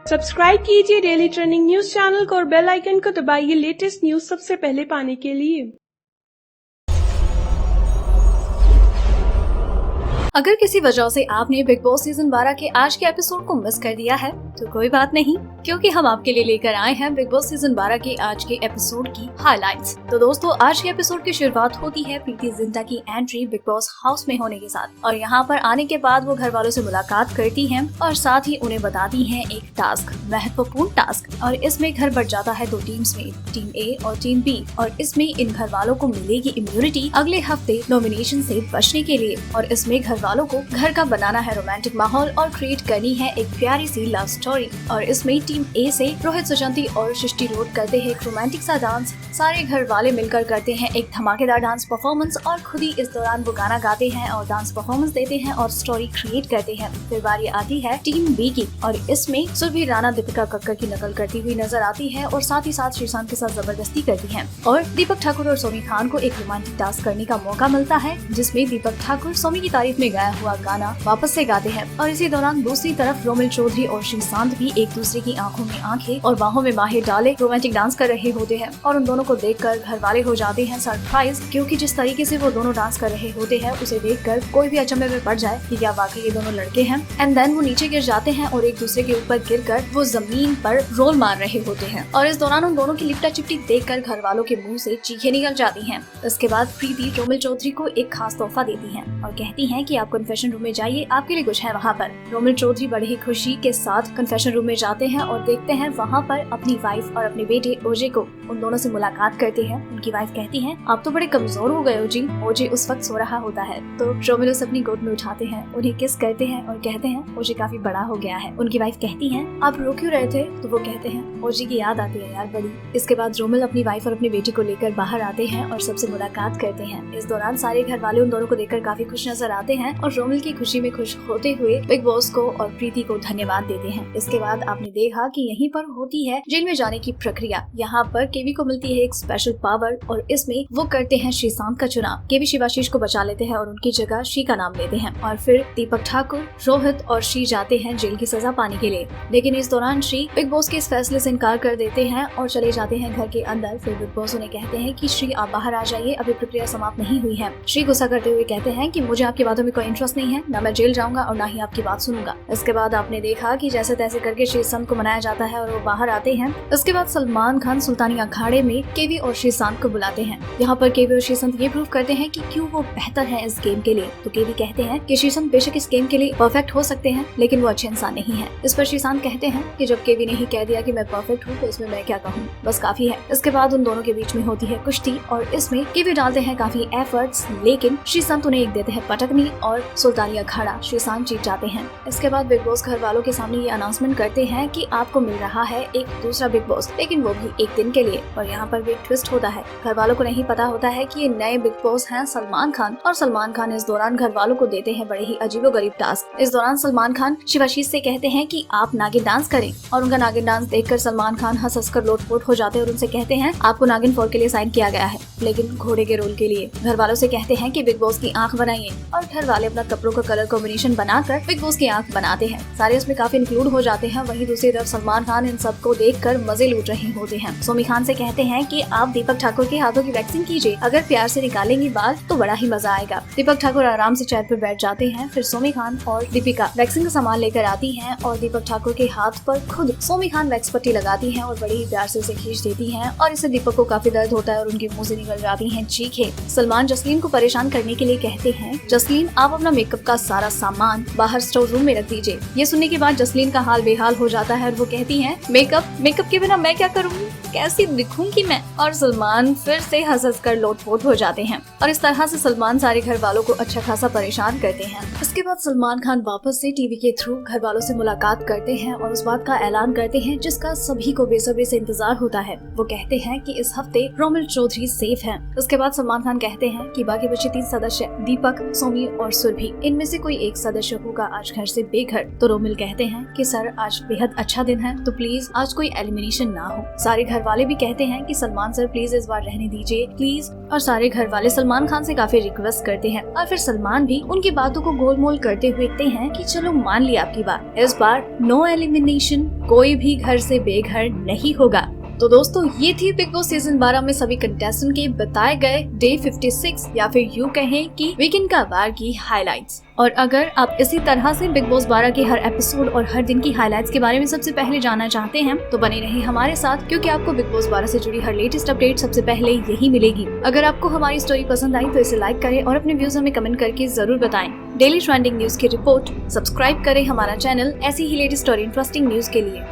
Subscribe कीजिए daily trending news channel को और बेल आइकन को दबाइए लेटेस्ट न्यूज सबसे पहले पाने के लिए। अगर किसी वजह से आपने बिग बॉस सीजन 12 के आज के एपिसोड को मिस कर दिया है तो कोई बात नहीं, क्योंकि हम आपके लिए लेकर आए हैं बिग बॉस सीजन 12 के आज के एपिसोड की हाइलाइट्स। तो दोस्तों, आज के एपिसोड की शुरुआत होती है प्रीति जिंटा की एंट्री बिग बॉस हाउस में होने के साथ, और यहाँ पर आने के बाद वो घर वालों से मुलाकात करती हैं और साथ ही उन्हें बताती हैं एक टास्क, महत्वपूर्ण टास्क। और इसमें घर बढ़ जाता है दो टीम्स में, टीम ए और टीम बी, और इसमें इन घर वालों को मिलेगी इम्यूनिटी अगले हफ्ते नॉमिनेशन से बचने के लिए। और इसमें घर वालों को घर का बनाना है रोमांटिक माहौल और क्रिएट करनी है एक प्यारी सी लव स्टोरी। और इसमें टीम ए से रोहित सुशांती और सृष्टि रोड करते हैं एक रोमांटिक सा डांस। सारे घर वाले मिलकर करते हैं एक धमाकेदार डांस परफॉर्मेंस और खुद ही इस दौरान वो गाना गाते हैं और डांस परफॉर्मेंस देते हैं और स्टोरी क्रिएट करते हैं। फिर बारी आती है टीम बी की, और इसमें सुरभि राणा दीपिका कक्कर की नकल करती हुई नजर आती है और साथ ही साथ श्रीशांत के साथ जबरदस्ती करती है। और दीपक ठाकुर और सोमी खान को एक रोमांटिक टास्क करने का मौका मिलता है, जिसमें दीपक ठाकुर सोमी की तारीफ में गाया हुआ गाना वापस से गाते हैं। और इसी दौरान दूसरी तरफ रोमिल चौधरी और श्रीशांत भी एक दूसरे की आंखों में आंखें और बाहों में बाहें डाले रोमांटिक डांस कर रहे होते हैं। और उन दोनों को देखकर घर वाले हो जाते हैं सरप्राइज, क्योंकि जिस तरीके से वो दोनों डांस कर रहे होते हैं उसे देखकर कोई भी अचंभे में पड़ जाए कि क्या वाकई ये दोनों लड़के हैं। एंड देन वो नीचे गिर जाते हैं और एक दूसरे के ऊपर गिरकर वो जमीन पर रोल मार रहे होते हैं। और इस दौरान उन दोनों की लिपटा चिपटी देखकर घर वालों के मुंह से चीखें निकल जाती हैं। इसके बाद प्रीति रोमिल चौधरी को एक खास तोहफा देती है और कहती है कि आप कन्फेशन रूम में जाइए, आपके लिए कुछ है वहाँ पर। रोमिल चौधरी बड़े ही खुशी के साथ कन्फेशन रूम में जाते हैं और देखते हैं वहाँ पर अपनी वाइफ और अपने बेटे ओजे को। उन दोनों से मुलाकात करते हैं। उनकी वाइफ कहती है, आप तो बड़े कमजोर हो गए हो जी। ओजे उस वक्त सो रहा होता है तो रोमिल उसे अपनी गोद में उठाते हैं, उन्हें किस करते हैं और कहते हैं ओजे काफी बड़ा हो गया है। उनकी वाइफ कहती है, आप रो क्यों रहे थे? तो वो कहते हैं, ओजे की याद आती है यार बड़ी। इसके बाद रोमिल अपनी वाइफ और अपनी बेटी को लेकर बाहर आते हैं और सबसे मुलाकात करते हैं। इस दौरान सारे घर वाले उन दोनों को देखकर काफी खुश नजर आते हैं और रोमिल की खुशी में खुश होते हुए बिग बॉस को और प्रीति को धन्यवाद देते हैं। इसके बाद आपने देखा कि यहीं पर होती है जेल में जाने की प्रक्रिया। यहाँ पर केवी को मिलती है एक स्पेशल पावर और इसमें वो करते हैं श्रीशांत का चुनाव। केवी शिवाशीष को बचा लेते हैं और उनकी जगह श्री का नाम लेते हैं। और फिर दीपक ठाकुर, रोहित और श्री जाते हैं जेल की सजा पाने के लिए। लेकिन इस दौरान श्री बिग बॉस के इस फैसले से इनकार कर देते हैं और चले जाते हैं घर के अंदर। फिर बिग बॉस उन्हें कहते हैं कि श्री आप बाहर आ जाइए, अभी प्रक्रिया समाप्त नहीं हुई है। श्री गुस्सा करते हुए कहते हैं कि मुझे आपकी बातों में कोई इंटरेस्ट नहीं है, न मैं जेल जाऊंगा और न ही आपकी बात सुनूंगा। इसके बाद आपने देखा कि जैसे तैसे करके श्रीशांत को मनाया जाता है और वो बाहर आते हैं। इसके बाद सलमान खान सुल्तानी अखाड़े में केवी और श्रीशांत को बुलाते हैं। यहाँ पर केवी और श्रीशांत ये प्रूव करते हैं कि क्यों वो बेहतर है इस गेम के लिए। तो केवी कहते हैं कि श्रीशांत बेशक इस गेम के लिए परफेक्ट हो सकते हैं, लेकिन वो अच्छे इंसान नहीं है। इस पर श्रीशांत कहते हैं कि जब केवी ने ही कह दिया कि मैं परफेक्ट हूँ तो इसमें मैं क्या कहूँ, बस काफी है। इसके बाद उन दोनों के बीच में होती है कुश्ती और इसमें केवी डालते हैं काफी एफर्ट्स, लेकिन श्रीशांत उन्हें एक देते हैं पटकनी और सुल्तानी अखाड़ा श्रीशांत जीत जाते हैं। इसके बाद बिग बॉस घर वालों के सामने ये अनाउंसमेंट करते हैं कि आपको मिल रहा है एक दूसरा बिग बॉस, लेकिन वो भी एक दिन के लिए। और यहाँ पर भी एक ट्विस्ट होता है। घर वालों को नहीं पता होता है कि ये नए बिग बॉस हैं सलमान खान, और सलमान खान इस दौरान घर वालों को देते हैं बड़े ही अजीबोगरीब टास्क। इस दौरान सलमान खान शिवाशीष से कहते हैं कि आप नागिन डांस करें, और उनका नागिन डांस देखकर सलमान खान हंस हंस कर लोटपोट हो जाते हैं और उनसे कहते हैं आपको नागिन 4 के लिए साइन किया गया है, लेकिन घोड़े के रोल के लिए। घर वालों से कहते हैं कि बिग बॉस की आंख बनाइए, और घर वाले अपना कपड़ों का कलर कॉम्बिनेशन बनाकर बिग बॉस की आंख बनाते हैं। सारे उसमें काफी इंक्लूड हो जाते हैं। वहीं दूसरी तरफ सलमान खान इन सबको देखकर मजे लूट रहे होते हैं। सोमी खान से कहते हैं कि आप दीपक ठाकुर के हाथों की वैक्सिंग कीजिए, अगर प्यार से निकालेंगी बाल तो बड़ा ही मजा आएगा। दीपक ठाकुर आराम से चेयर पर बैठ जाते हैं। फिर सोमी खान और दीपिका वैक्सिंग का सामान लेकर आती हैं और दीपक ठाकुर के हाथ पर खुद सोमी खान वैक्स पट्टी लगाती हैं और बड़े ही प्यार से उसे खींच देती हैं, और इससे दीपक को काफी दर्द होता है और उनके मुंह से निकल जाती हैं चीखें। सलमान जसलीन को परेशान करने के लिए कहते हैं, जसलीन आप अपना मेकअप का सारा सामान बाहर स्टोर रूम में रख दीजिए। ये सुनने के बाद जसलीन का हाल बेहाल हो जाता है और वो कहती हैं, मेकअप के बिना मैं क्या करूँगी, कैसी दिखूंगी मैं। और सलमान फिर से हंस हंस कर लोटपोट हो जाते हैं और इस तरह से सलमान सारे घर वालों को अच्छा खासा परेशान करते हैं। इसके बाद सलमान खान वापस से टीवी के थ्रू घर वालों से मुलाकात करते हैं और उस बात का ऐलान करते हैं जिसका सभी को बेसब्री से इंतजार होता है। वो कहते हैं कि इस हफ्ते रोमिल चौधरी सेफ हैं। उसके बाद सलमान खान कहते हैं कि बाकी बचे 3 सदस्य दीपक, सोमी और सुरभि, इनमें से कोई एक सदस्य होगा आज घर से बेघर। तो रोमिल कहते हैं कि सर आज बेहद अच्छा दिन है, तो प्लीज आज कोई एलिमिनेशन ना हो। सारे घर घर वाले भी कहते हैं कि सलमान सर प्लीज इस बार रहने दीजिए प्लीज, और सारे घर वाले सलमान खान से काफी रिक्वेस्ट करते हैं और फिर सलमान भी उनकी बातों को गोलमोल करते हुए कहते हैं कि चलो मान लिया आपकी बात, इस बार नो एलिमिनेशन, कोई भी घर से बेघर नहीं होगा। तो दोस्तों ये थी बिग बॉस सीजन 12 में सभी कंटेस्टेंट के बताए गए डे 56 या फिर यूँ कहें कि वीकेंड का वार की हाइलाइट्स। और अगर आप इसी तरह से बिग बॉस 12 के हर एपिसोड और हर दिन की हाइलाइट्स के बारे में सबसे पहले जानना चाहते हैं तो बने रहिए हमारे साथ, क्योंकि आपको बिग बॉस 12 से जुड़ी हर लेटेस्ट अपडेट सबसे पहले यही मिलेगी। अगर आपको हमारी स्टोरी पसंद आई तो इसे लाइक करें और अपने व्यूज हमें कमेंट करके जरूर बताएं। डेली ट्रेंडिंग न्यूज की रिपोर्ट सब्सक्राइब करें हमारा चैनल ऐसी ही लेटेस्ट और इंटरेस्टिंग न्यूज के लिए।